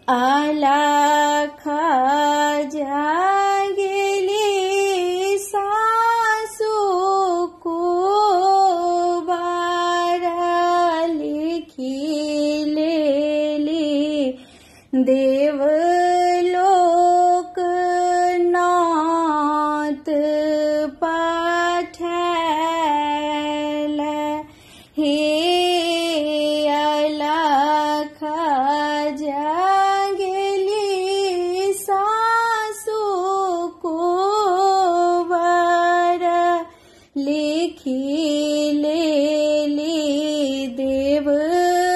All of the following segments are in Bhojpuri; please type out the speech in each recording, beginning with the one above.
अलख जागेली सासु कुंवर लिखी लेली देवलोक नाथ पठैल हे अलख जागेली सासु कुंवर लिखी लेली देवलोक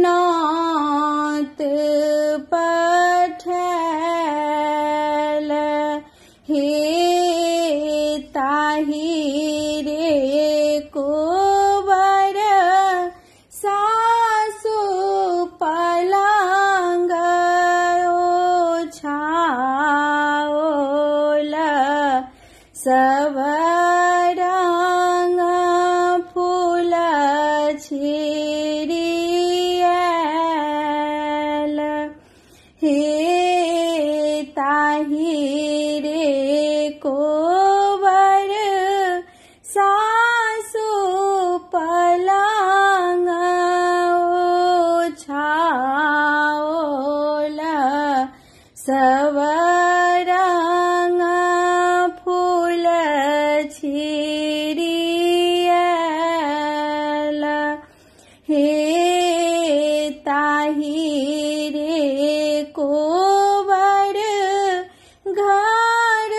नाथ पठैल हे ताहि रे कुंवर सासु पलंग ओछाओल सवरंग फूल छिरियल हे ताहि रे कुंवर सासु पलंग ओछाओल सवरंग फूल छिरियल हे ताहि रे कुंवर घर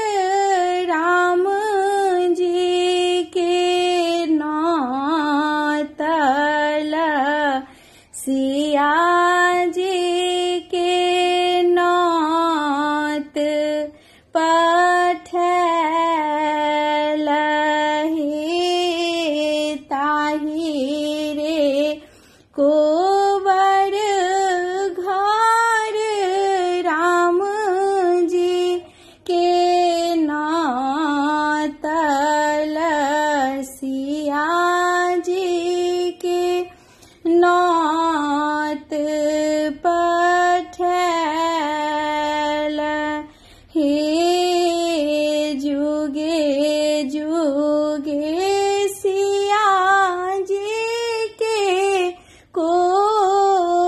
राम जी के नातल सिया जी के नात पठैल हे ताहि रे कुंवर घर राम जी के नातल सिया जी के नात पठैल हे जुगे जुगे सिया जी के कुंवर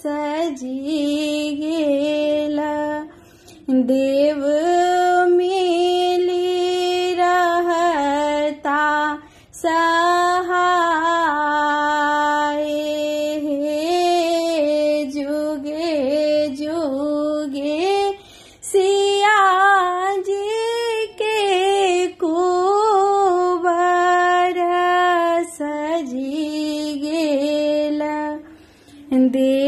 सजी गेल देव मिली रहता सहाय हे जुगे जुगे सिया जी के कुंवर सजी गेल देव